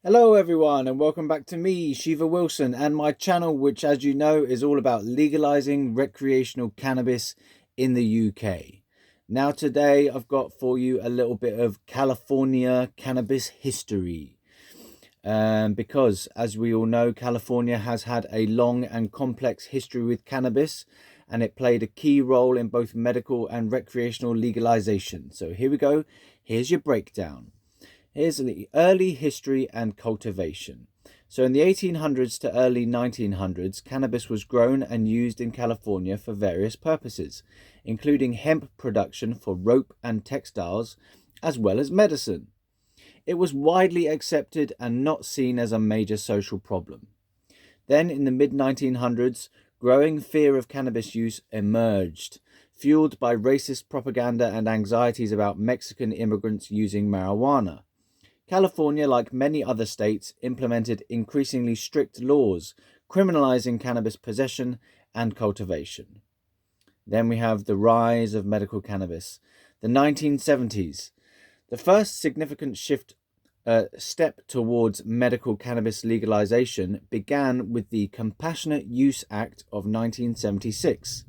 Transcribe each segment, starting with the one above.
Hello everyone and welcome back to me, Shiva Wilson, and my channel, which as you know is all about legalizing recreational cannabis in the UK. Now today I've got for you a little bit of California cannabis history. Because as we all know, California has had a long and complex history with cannabis, and it played a key role in both medical and recreational legalization. So here we go, here's your breakdown. Here's the early history and cultivation. So in the 1800s to early 1900s, cannabis was grown and used in California for various purposes, including hemp production for rope and textiles, as well as medicine. It was widely accepted and not seen as a major social problem. Then in the mid-1900s, growing fear of cannabis use emerged, fueled by racist propaganda and anxieties about Mexican immigrants using marijuana. California, like many other states, implemented increasingly strict laws criminalizing cannabis possession and cultivation. Then we have the rise of medical cannabis. The 1970s. The first significant step towards medical cannabis legalization began with the Compassionate Use Act of 1976.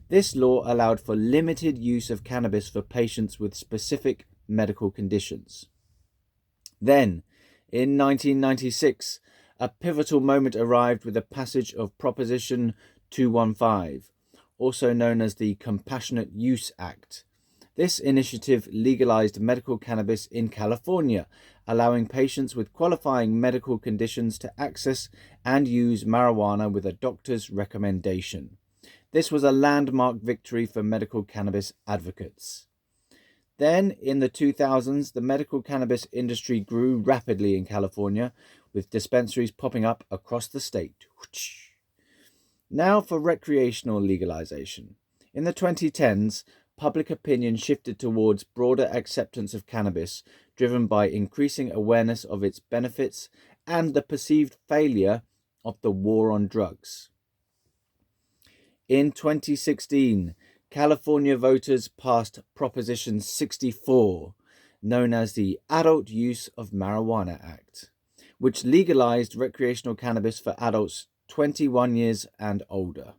This law allowed for limited use of cannabis for patients with specific medical conditions. Then, in 1996, a pivotal moment arrived with the passage of Proposition 215, also known as the Compassionate Use Act. This initiative legalized medical cannabis in California, allowing patients with qualifying medical conditions to access and use marijuana with a doctor's recommendation. This was a landmark victory for medical cannabis advocates. Then, in the 2000s, the medical cannabis industry grew rapidly in California, with dispensaries popping up across the state. Now for recreational legalization. In the 2010s, public opinion shifted towards broader acceptance of cannabis, driven by increasing awareness of its benefits and the perceived failure of the war on drugs. In 2016, California voters passed Proposition 64, known as the Adult Use of Marijuana Act, which legalized recreational cannabis for adults 21 years and older.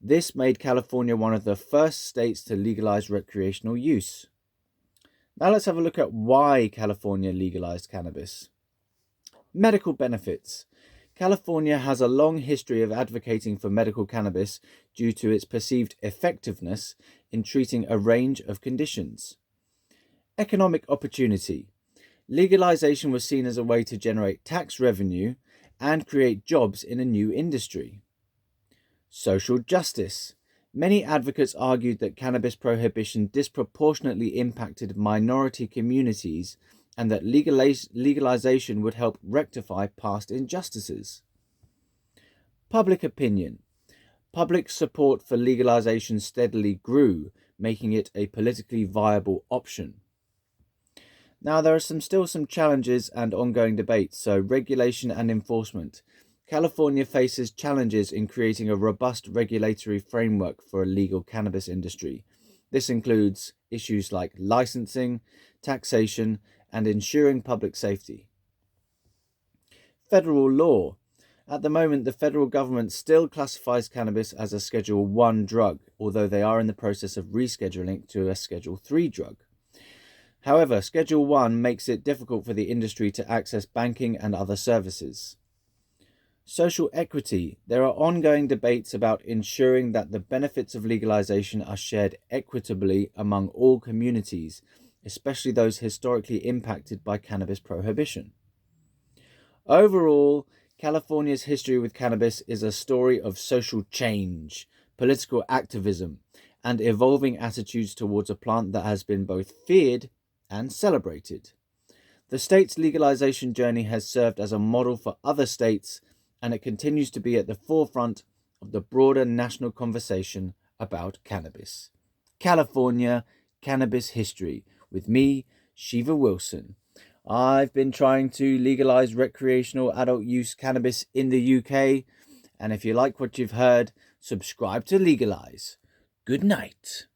This made California one of the first states to legalize recreational use. Now let's have a look at why California legalized cannabis. Medical benefits. California has a long history of advocating for medical cannabis due to its perceived effectiveness in treating a range of conditions. Economic opportunity. Legalization was seen as a way to generate tax revenue and create jobs in a new industry. Social justice. Many advocates argued that cannabis prohibition disproportionately impacted minority communities and that legalization would help rectify past injustices. Public opinion. Public support for legalization steadily grew, making it a politically viable option. Now, there are still some challenges and ongoing debates, so regulation and enforcement. California faces challenges in creating a robust regulatory framework for a legal cannabis industry. This includes issues like licensing, taxation, and ensuring public safety. Federal law. At the moment, the federal government still classifies cannabis as a Schedule 1 drug, although they are in the process of rescheduling it to a Schedule 3 drug. However, Schedule 1 makes it difficult for the industry to access banking and other services. Social equity. There are ongoing debates about ensuring that the benefits of legalization are shared equitably among all communities, especially those historically impacted by cannabis prohibition. Overall, California's history with cannabis is a story of social change, political activism, and evolving attitudes towards a plant that has been both feared and celebrated. The state's legalization journey has served as a model for other states, and it continues to be at the forefront of the broader national conversation about cannabis. California Cannabis History with me, Shiva Wilson. I've been trying to legalize recreational adult use cannabis in the UK, and if you like what you've heard, subscribe to Legalise. Good night.